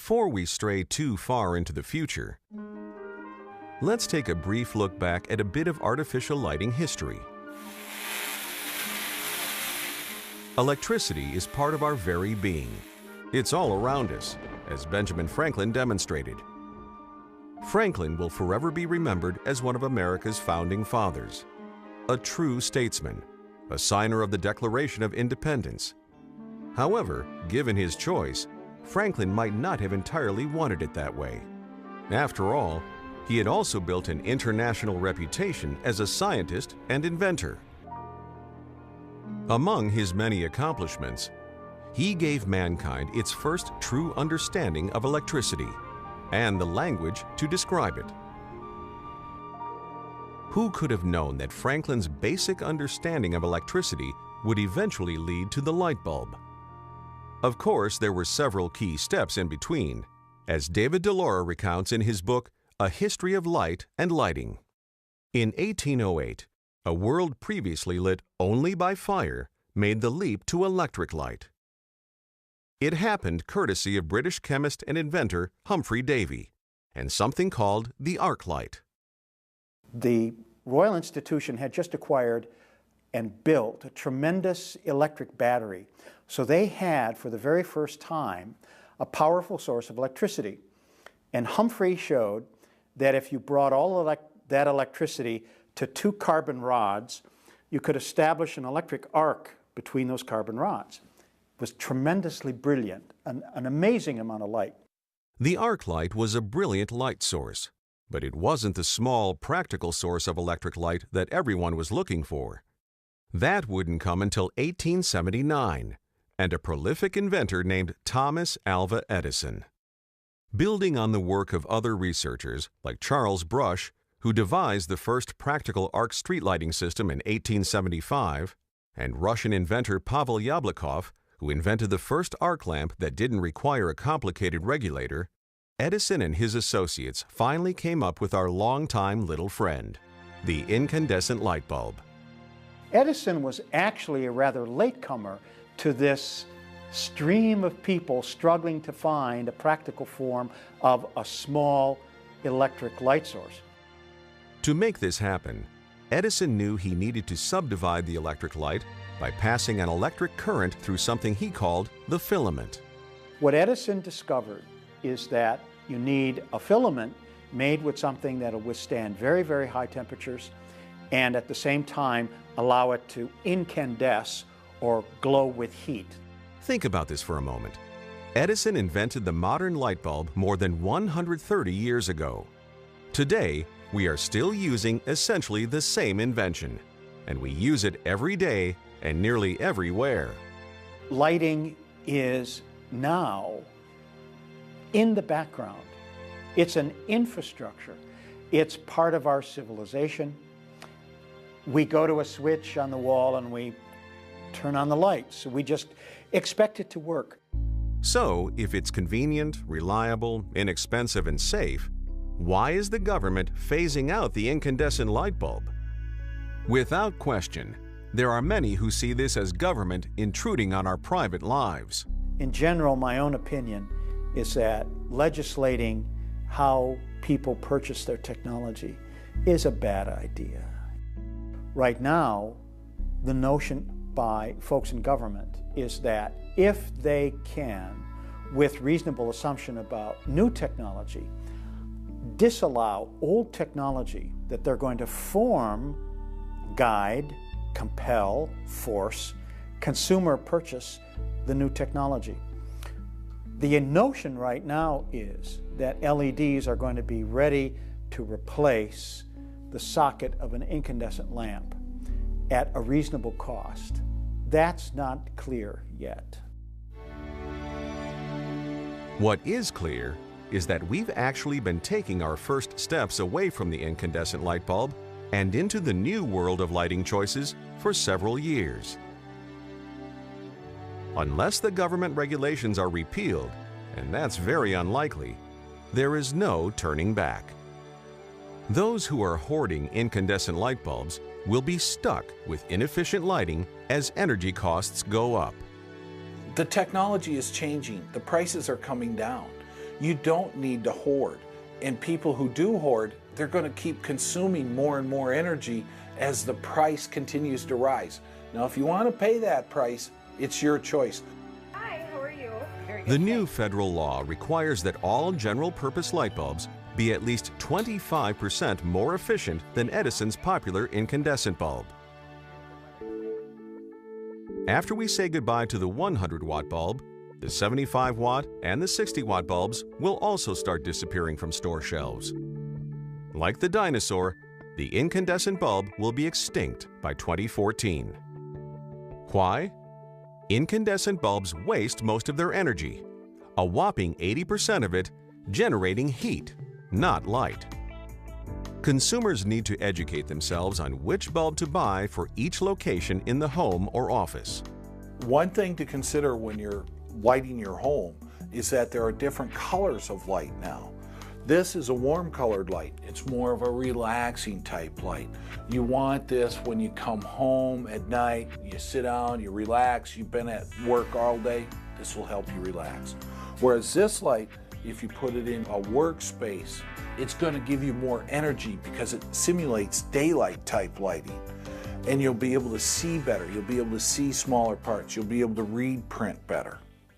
Before we stray too far into the future, let's take a brief look back at a bit of artificial lighting history. Electricity is part of our very being. It's all around us, as Benjamin Franklin demonstrated. Franklin will forever be remembered as one of America's founding fathers, a true statesman, a signer of the Declaration of Independence. However, given his choice, Franklin might not have entirely wanted it that way. After all, he had also built an international reputation as a scientist and inventor. Among his many accomplishments, he gave mankind its first true understanding of electricity and the language to describe it. Who could have known that Franklin's basic understanding of electricity would eventually lead to the light bulb? Of course, there were several key steps in between, as David DeLaura recounts in his book, A History of Light and Lighting. In 1808, a world previously lit only by fire made the leap to electric light. It happened courtesy of British chemist and inventor Humphrey Davy, and something called the arc light. The Royal Institution had just acquired and built a tremendous electric battery. So they had, for the very first time, a powerful source of electricity. And Humphrey showed that if you brought all that electricity to 2 carbon rods, you could establish an electric arc between those carbon rods. It was tremendously brilliant, an amazing amount of light. The arc light was a brilliant light source, but it wasn't the small, practical source of electric light that everyone was looking for. That wouldn't come until 1879, and a prolific inventor named Thomas Alva Edison. Building on the work of other researchers like Charles Brush, who devised the first practical arc street lighting system in 1875, and Russian inventor Pavel Yablokov, who invented the first arc lamp that didn't require a complicated regulator, Edison and his associates finally came up with our longtime little friend, the incandescent light bulb. Edison was actually a rather latecomer to this stream of people struggling to find a practical form of a small electric light source. To make this happen, Edison knew he needed to subdivide the electric light by passing an electric current through something he called the filament. What Edison discovered is that you need a filament made with something that will withstand very, very high temperatures and at the same time allow it to incandesce or glow with heat. Think about this for a moment. Edison invented the modern light bulb more than 130 years ago. Today, we are still using essentially the same invention, and we use it every day and nearly everywhere. Lighting is now in the background. It's an infrastructure. It's part of our civilization. We go to a switch on the wall and we turn on the lights. We just expect it to work. So, if it's convenient, reliable, inexpensive, and safe, why is the government phasing out the incandescent light bulb? Without question, there are many who see this as government intruding on our private lives. In general, my own opinion is that legislating how people purchase their technology is a bad idea. Right now, the notion by folks in government is that if they can, with reasonable assumption about new technology, disallow old technology, that they're going to form, guide, compel, force, consumer purchase the new technology. The notion right now is that LEDs are going to be ready to replace the socket of an incandescent lamp at a reasonable cost. That's not clear yet. What is clear is that we've actually been taking our first steps away from the incandescent light bulb and into the new world of lighting choices for several years. Unless the government regulations are repealed, and that's very unlikely, there is no turning back. Those who are hoarding incandescent light bulbs will be stuck with inefficient lighting as energy costs go up. The technology is changing. The prices are coming down. You don't need to hoard. And people who do hoard, they're going to keep consuming more and more energy as the price continues to rise. Now, if you want to pay that price, it's your choice. Hi, how are you? The new federal law requires that all general-purpose light bulbs be at least 25% more efficient than Edison's popular incandescent bulb. After we say goodbye to the 100-watt bulb, the 75-watt and the 60-watt bulbs will also start disappearing from store shelves. Like the dinosaur, the incandescent bulb will be extinct by 2014. Why? Incandescent bulbs waste most of their energy, a whopping 80% of it generating heat, not light. Consumers need to educate themselves on which bulb to buy for each location in the home or office. One thing to consider when you're lighting your home is that there are different colors of light now. This is a warm colored light. It's more of a relaxing type light. You want this when you come home at night, you sit down, you relax, you've been at work all day, this will help you relax. Whereas this light, if you put it in a workspace, it's going to give you more energy because it simulates daylight type lighting. And you'll be able to see better, you'll be able to see smaller parts, you'll be able to read print better.